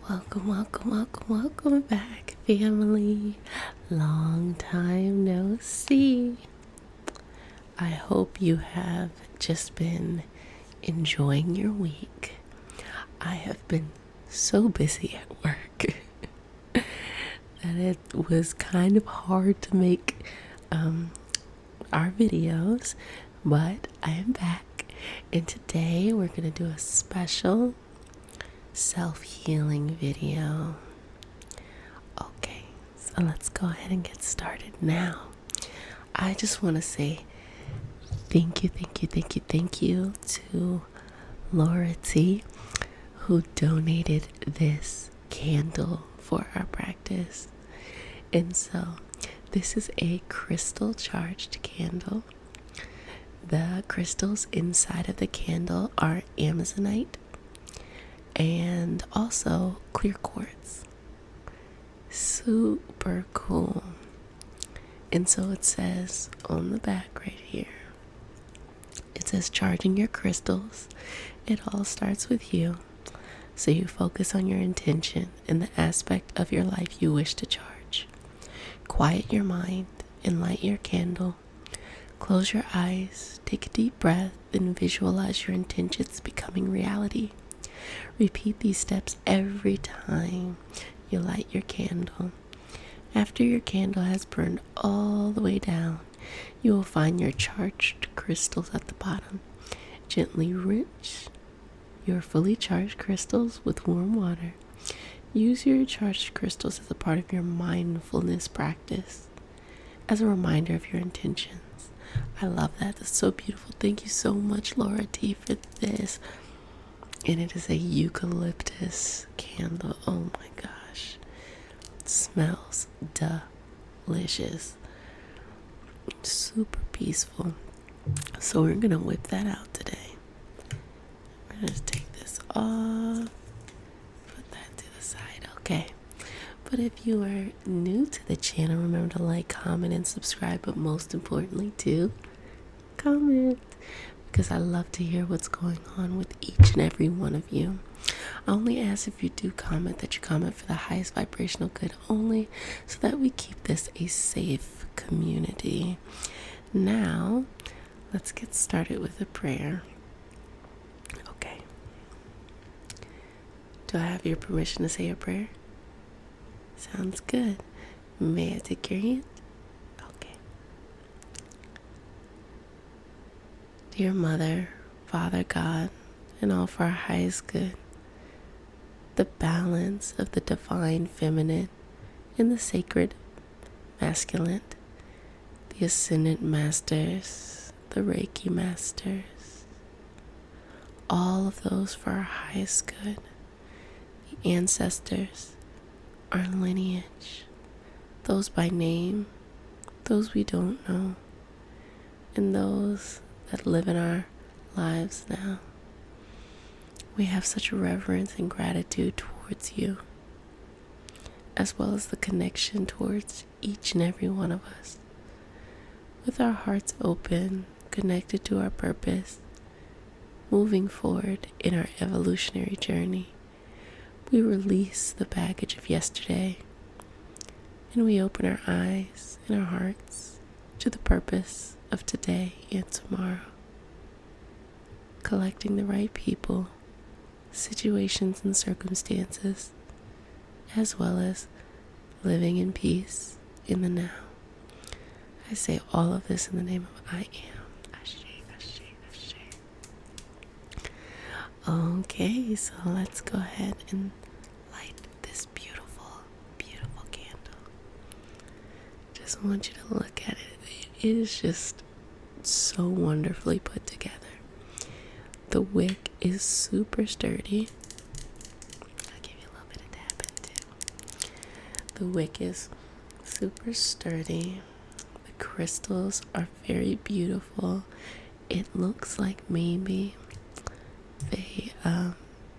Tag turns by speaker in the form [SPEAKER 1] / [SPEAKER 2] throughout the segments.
[SPEAKER 1] Welcome back, family. Long time no see. I hope you have just been enjoying your week. I have been so busy at work that it was kind of hard to make our videos, but I am back, and today we're going to do a special self-healing video. Okay, so let's go ahead and get started now. I just want to say thank you to Laura T, who donated this candle for our practice. And so this is a crystal charged candle. The crystals inside of the candle are Amazonite and also clear quartz. Super cool. And so it says on the back right here, it says charging your crystals. It all starts with you. So you focus on your intention and the aspect of your life you wish to charge. Quiet your mind and light your candle. Close your eyes, take a deep breath, and visualize your intentions becoming reality. Repeat these steps every time you light your candle. After your candle has burned all the way down, you will find your charged crystals at the bottom. Gently rinse your fully charged crystals with warm water. Use your charged crystals as a part of your mindfulness practice, as a reminder of your intentions. I love that. That's so beautiful. Thank you so much, Laura T, for this. And it is a eucalyptus candle. Oh my gosh. It smells delicious. Super peaceful. So we're going to whip that out today. We're going to take this off. Put that to the side. Okay. But if you are new to the channel, remember to like, comment, and subscribe. But most importantly, too, comment. Because I love to hear what's going on with each and every one of you. I only ask if you do comment that you comment for the highest vibrational good only, so that we keep this a safe community. Now, let's get started with a prayer. Okay. Do I have your permission to say a prayer? Sounds good. May I take your hand? Okay. Dear Mother, Father God, and all for our highest good, the balance of the divine feminine and the sacred masculine, the ascendant masters, the Reiki masters, all of those for our highest good, the ancestors, our lineage, those by name, those we don't know, and those that live in our lives now. We have such reverence and gratitude towards you, as well as the connection towards each and every one of us. With our hearts open, connected to our purpose, moving forward in our evolutionary journey, we release the baggage of yesterday, and we open our eyes and our hearts to the purpose of today and tomorrow. Collecting the right people, situations, and circumstances, as well as living in peace in the now. I say all of this in the name of I am. Ashe, ashe, ashe. Okay, so let's go ahead and light this beautiful, beautiful candle. Just want you to look at it. It is just so wonderfully put together. The wick is super sturdy. I'll give you a little bit of tapping too. The wick is super sturdy. The crystals are very beautiful. It looks like maybe they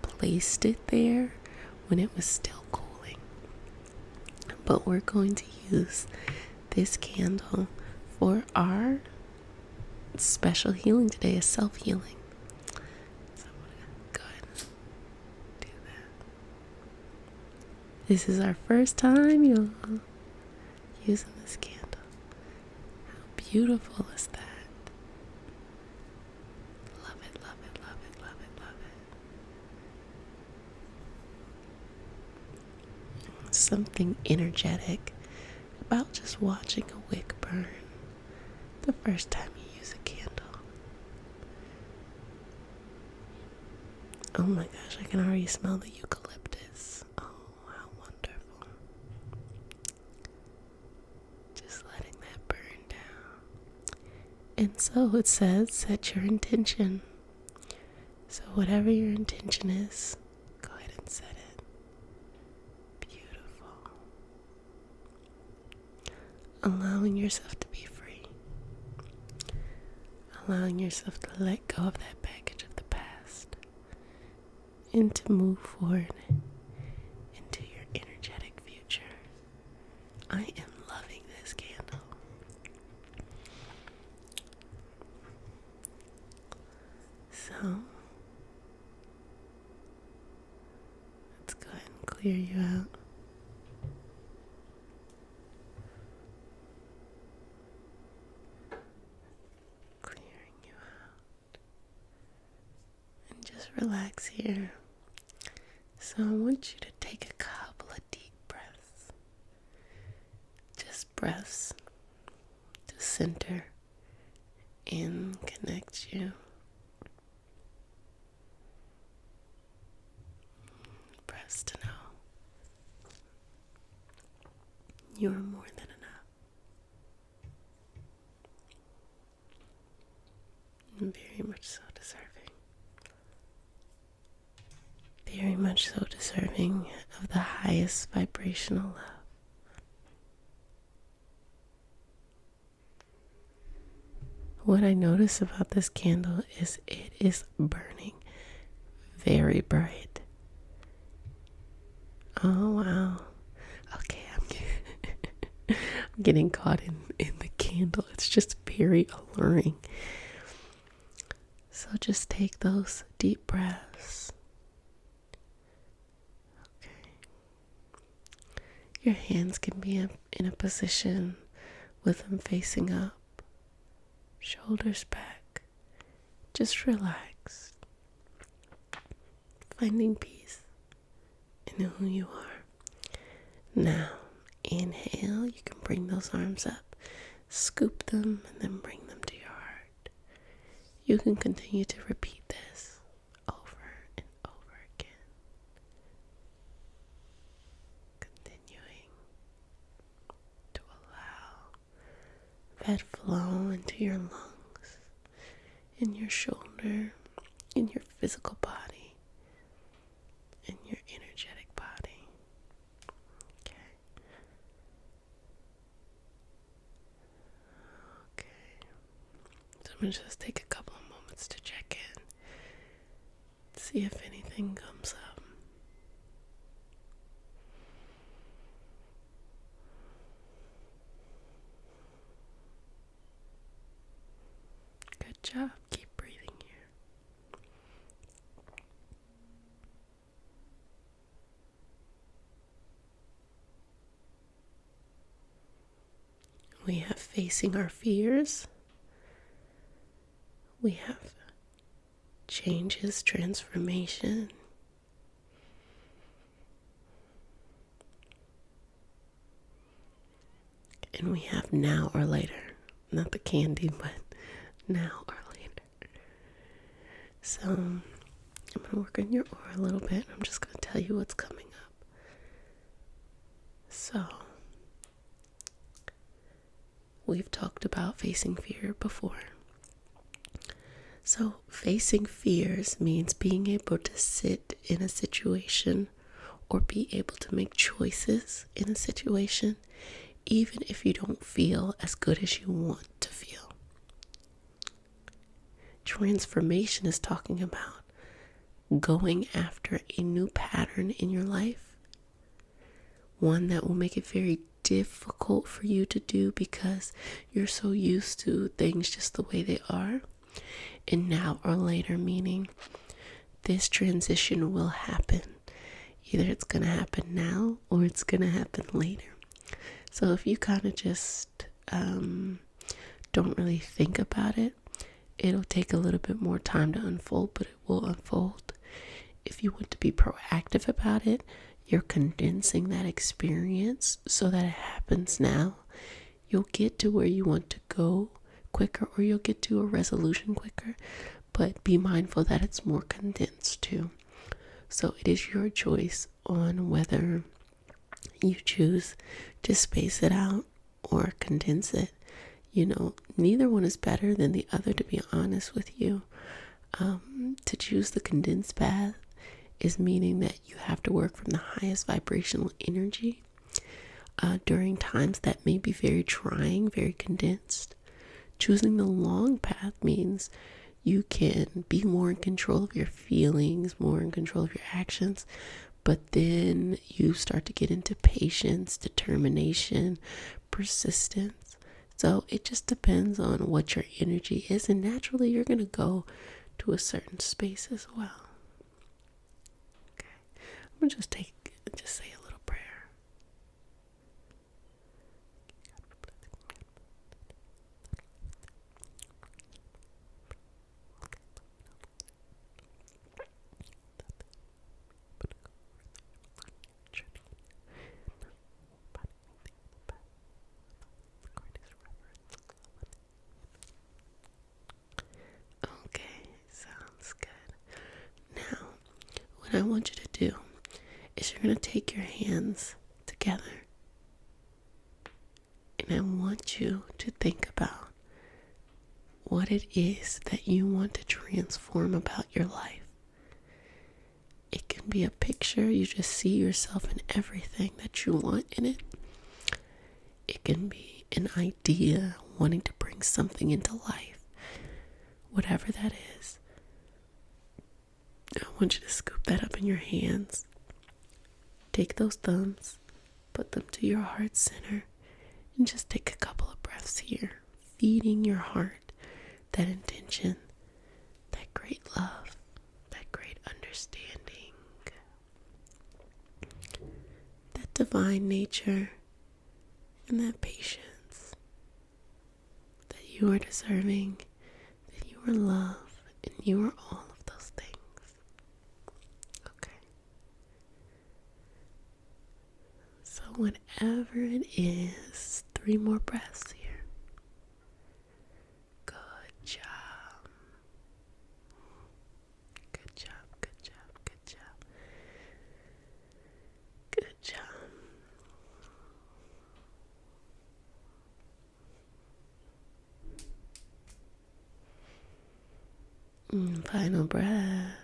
[SPEAKER 1] placed it there when it was still cooling. But we're going to use this candle for our special healing today, a self-healing. So I'm going to go ahead and do This is our first time, y'all, using this candle. How beautiful is that? Love it, love it, love it, love it, love it. Something energetic about just watching a wick burn the first time you use a candle. Oh my gosh, I can already smell the eucalyptus. Oh, how wonderful. Just letting that burn down. And so it says, set your intention. So whatever your intention is, go ahead and set it. Beautiful. Allowing yourself to be free. Allowing yourself to let go of that baggage of the past. And to move forward into your energetic future. I am loving this candle. So, let's go ahead and clear you out. Clearing you out. And just relax here. So I want you to take a couple of deep breaths. Just breaths to center and connect you. Breaths to know you are more than enough. And very much so deserving. Very much so deserving of the highest vibrational love. What I notice about this candle is it is burning very bright. Oh wow. Okay, I'm getting caught in the candle. It's just very alluring. So just take those deep breaths. Your hands can be in a position with them facing up, shoulders back. Just relax, finding peace in who you are. Now, inhale, you can bring those arms up, scoop them, and then bring them to your heart. You can continue to repeat this over and over again. That flow into your lungs, in your shoulder, in your physical body, in your energetic body. Okay. So I'm going to just take a couple of moments to check in, see if anything comes up. Good job. Keep breathing here. We have facing our fears. We have changes, transformation. And we have now or later. Not the candy, but now or later. So I'm going to work on your aura a little bit. I'm just going to tell you what's coming up. So we've talked about facing fear before. So facing fears means being able to sit in a situation or be able to make choices in a situation, even if you don't feel as good as you want to feel. Transformation is talking about going after a new pattern in your life, one that will make it very difficult for you to do because you're so used to things just the way they are. And now or later, meaning this transition will happen. Either it's going to happen now or it's going to happen later. So if you kind of just don't really think about it, it'll take a little bit more time to unfold, but it will unfold. If you want to be proactive about it, you're condensing that experience so that it happens now. You'll get to where you want to go quicker, or you'll get to a resolution quicker, but be mindful that it's more condensed too. So it is your choice on whether you choose to space it out or condense it. Neither one is better than the other, to be honest with you. To choose the condensed path is meaning that you have to work from the highest vibrational energy during times that may be very trying, very condensed. Choosing the long path means you can be more in control of your feelings, more in control of your actions, but then you start to get into patience, determination, persistence. So it just depends on what your energy is, and naturally you're going to go to a certain space as well. Okay, I'm going to just say a little prayer. What I want you to do is you're going to take your hands together, and I want you to think about what it is that you want to transform about your life. It can be a picture, you just see yourself in everything that you want in it. It can be an idea, wanting to bring something into life, whatever that is. I want you to scoop that up in your hands. Take those thumbs, put them to your heart center, and just take a couple of breaths here, feeding your heart that intention, that great love, that great understanding, that divine nature, and that patience, that you are deserving, that you are love, and you are all of those things. So whatever it is, 3 more breaths here. Good job. Good job, good job, good job. Good job. Final breath.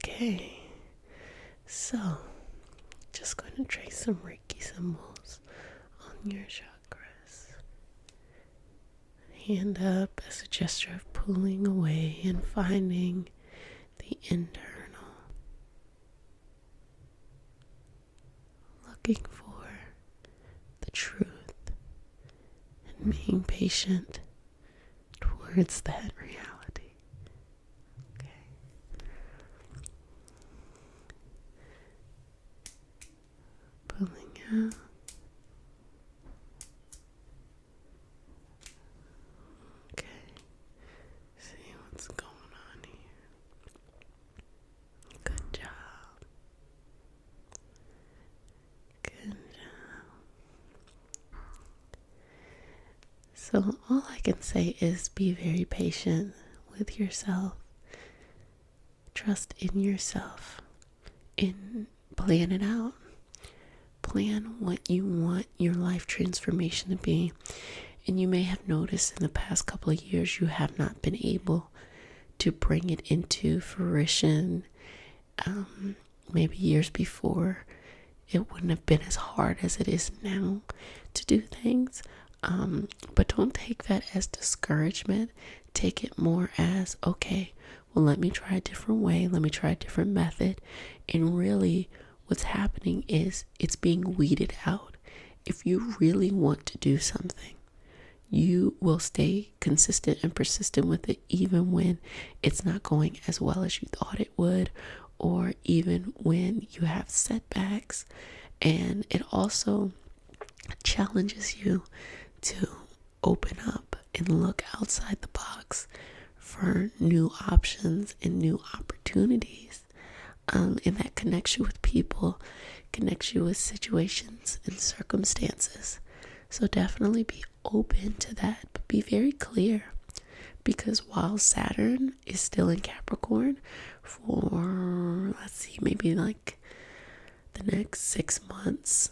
[SPEAKER 1] Okay, so just going to trace some Reiki symbols on your chakras. Hand up as a gesture of pulling away and finding the internal. Looking for the truth and being patient towards that reality. Pulling out. Okay. See what's going on here. Good job. Good job. So all I can say is be very patient with yourself. Trust in yourself and plan it out. Plan what you want your life transformation to be. And you may have noticed in the past couple of years you have not been able to bring it into fruition. Maybe years before it wouldn't have been as hard as it is now to do things. But don't take that as discouragement. Take it more as, okay, well, let me try a different way. Let me try a different method. And really what's happening is it's being weeded out. if you really want to do something, you will stay consistent and persistent with it, even when it's not going as well as you thought it would, or even when you have setbacks. And it also challenges you to open up and look outside the box for new options and new opportunities. And that connects you with people, connects you with situations and circumstances. So definitely be open to that, but be very clear, because while Saturn is still in Capricorn for, let's see, maybe like the next 6 months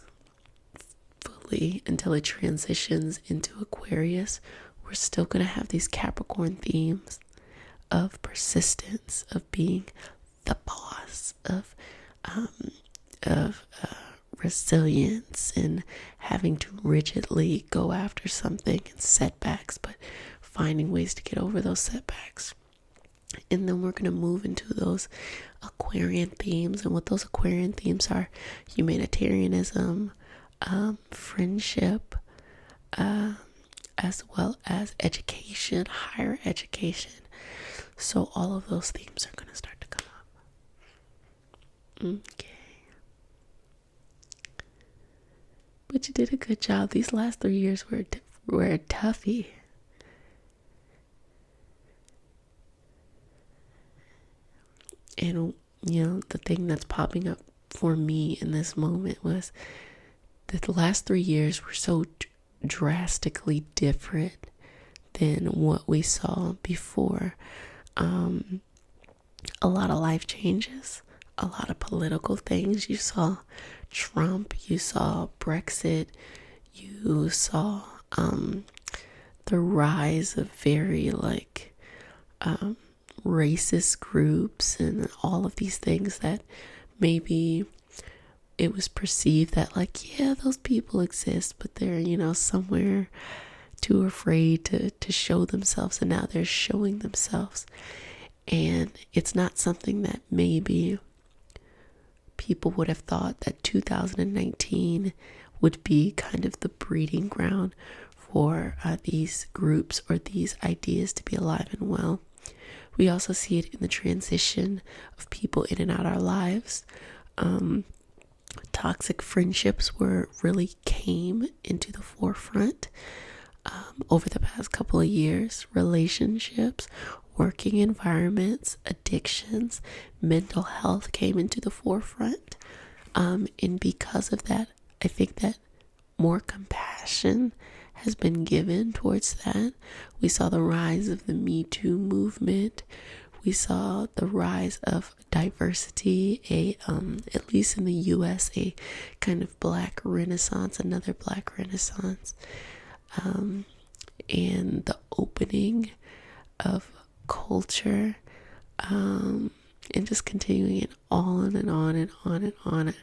[SPEAKER 1] fully until it transitions into Aquarius, we're still going to have these Capricorn themes of persistence, of being the boss, of resilience, and having to rigidly go after something, and setbacks, but finding ways to get over those setbacks. And then we're going to move into those Aquarian themes, and what those Aquarian themes are: humanitarianism, friendship, as well as education, higher education. So all of those themes are going to start to come up. Okay. But you did a good job. These last 3 years were toughy. And, the thing that's popping up for me in this moment was that the last 3 years were so drastically different than what we saw before. A lot of life changes, a lot of political things. You saw Trump, you saw Brexit, you saw the rise of very racist groups and all of these things that maybe it was perceived that yeah, those people exist, but they're somewhere too afraid to show themselves, and now they're showing themselves. And it's not something that maybe people would have thought that 2019 would be kind of the breeding ground for these groups or these ideas to be alive and well. We also see it in the transition of people in and out our lives. Toxic friendships really came into the forefront over the past couple of years. Relationships, working environments, addictions, mental health came into the forefront. And because of that, I think that more compassion has been given towards that. We saw the rise of the Me Too movement. We saw the rise of diversity, at least in the US, a kind of black renaissance, another black renaissance, and the opening of culture, and just continuing it on and on and on and on. And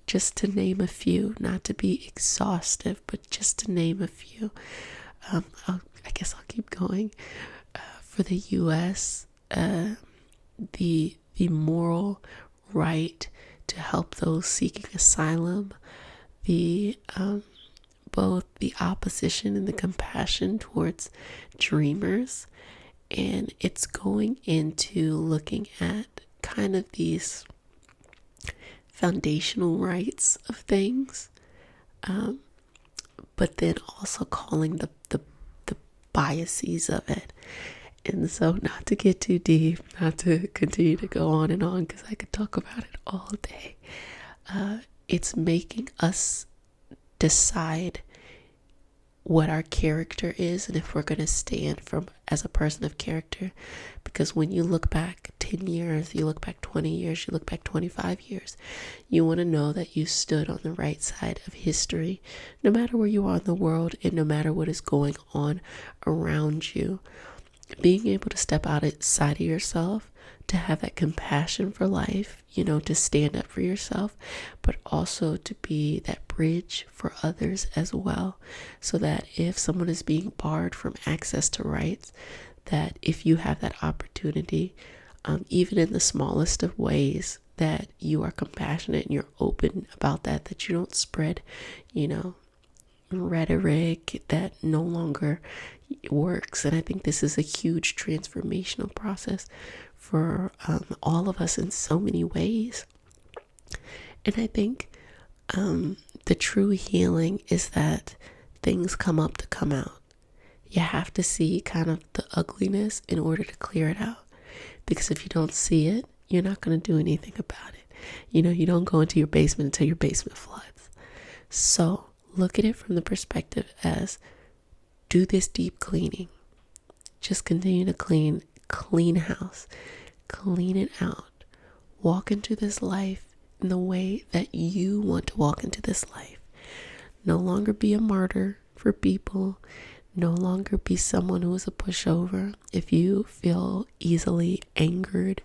[SPEAKER 1] just to name a few, not to be exhaustive, but just to name a few. I guess I'll keep going. For the US, the moral right to help those seeking asylum, both the opposition and the compassion towards dreamers. And it's going into looking at kind of these foundational rights of things, but then also calling the biases of it. And so, not to get too deep, not to continue to go on and on, because I could talk about it all day. It's making us decide what our character is, and if we're going to stand as a person of character. Because when you look back 10 years, you look back 20 years, you look back 25 years, you want to know that you stood on the right side of history, no matter where you are in the world and no matter what is going on around you. Being able to step outside of yourself, to have that compassion for life, to stand up for yourself, but also to be that bridge for others as well. So that if someone is being barred from access to rights, that if you have that opportunity, even in the smallest of ways, that you are compassionate and you're open about that you don't spread, rhetoric that no longer works. And I think this is a huge transformational process for all of us in so many ways. And I think the true healing is that things come up to come out. You have to see kind of the ugliness in order to clear it out. Because if you don't see it, you're not going to do anything about it. You know, you don't go into your basement until your basement floods. So look at it from the perspective as, do this deep cleaning. Just continue to clean house, clean it out. Walk into this life in the way that you want to walk into this life. No longer be a martyr for people. No longer be someone who is a pushover. If you feel easily angered,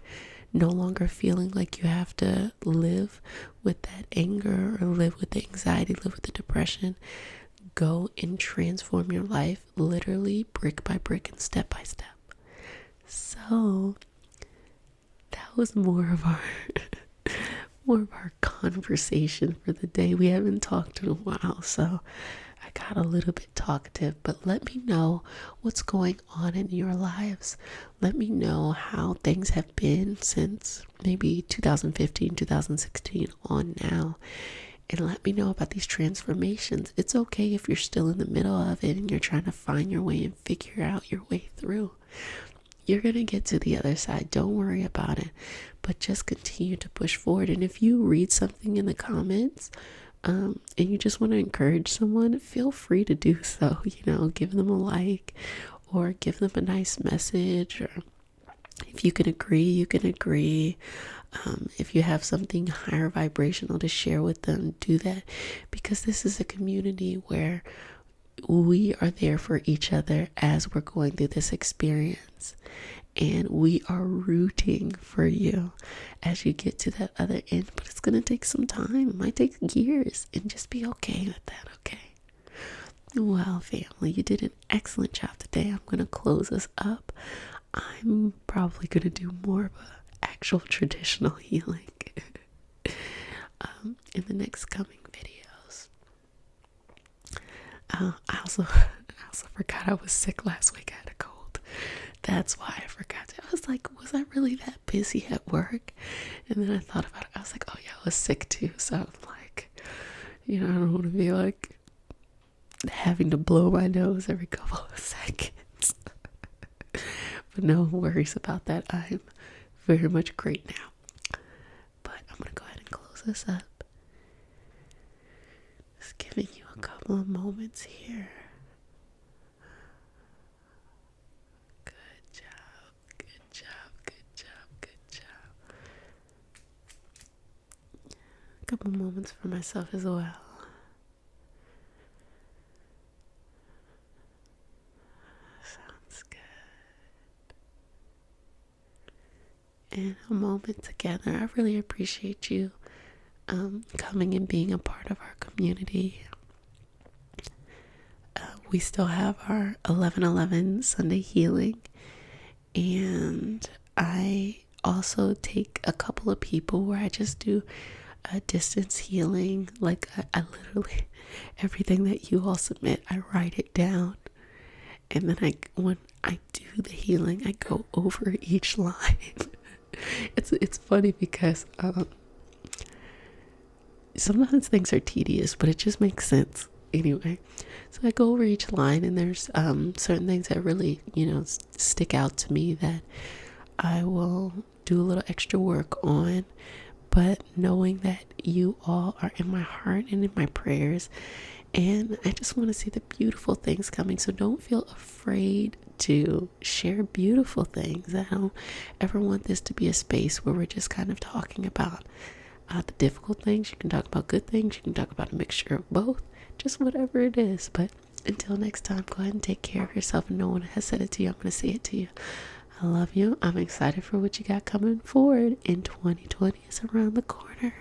[SPEAKER 1] no longer feeling like you have to live with that anger or live with the anxiety, live with the depression. Go and transform your life literally brick by brick and step by step. So that was more of our conversation for the day. We haven't talked in a while, so I got a little bit talkative, but let me know what's going on in your lives. Let me know how things have been since maybe 2015, 2016 on now. And let me know about these transformations. It's okay if you're still in the middle of it and you're trying to find your way and figure out your way through. You're going to get to the other side. Don't worry about it, but just continue to push forward. And if you read something in the comments, and you just want to encourage someone, feel free to do so. You know, give them a like or give them a nice message, or if you can agree, you can agree. If you have something higher vibrational to share with them, do that, because this is a community where we are there for each other as we're going through this experience, and we are rooting for you as you get to that other end. But it's going to take some time. It might take years, and just be okay with that, okay? Well, family, you did an excellent job today. I'm going to close us up. I'm probably going to do more of a actual traditional healing in the next coming videos. I also forgot I was sick last week. I had a cold. That's why I forgot. I was like, was I really that busy at work? And then I thought about it. I was like, oh yeah, I was sick too. So I'm like, I don't want to be like having to blow my nose every couple of seconds. But no worries about that. I'm very much great now. But I'm going to go ahead and close this up. Just giving you a couple of moments here. Good job, good job, good job, good job. A couple moments for myself as well. Sounds good. And a moment together. I really appreciate you coming and being a part of our community. We still have our 11/11 Sunday healing, and I also take a couple of people where I just do a distance healing. Like I literally, everything that you all submit, I write it down, and then when I do the healing, I go over each line. It's funny because sometimes things are tedious, but it just makes sense anyway. So I go over each line, and there's certain things that really stick out to me that I will do a little extra work on. But knowing that you all are in my heart and in my prayers, and I just want to see the beautiful things coming. So don't feel afraid to share beautiful things. I don't ever want this to be a space where we're just kind of talking about the difficult things. You can talk about good things. You can talk about a mixture of both. Just whatever it is. But until next time, go ahead and take care of yourself. And no one has said it to you. I'm going to say it to you. I love you. I'm excited for what you got coming forward in 2020. It's around the corner.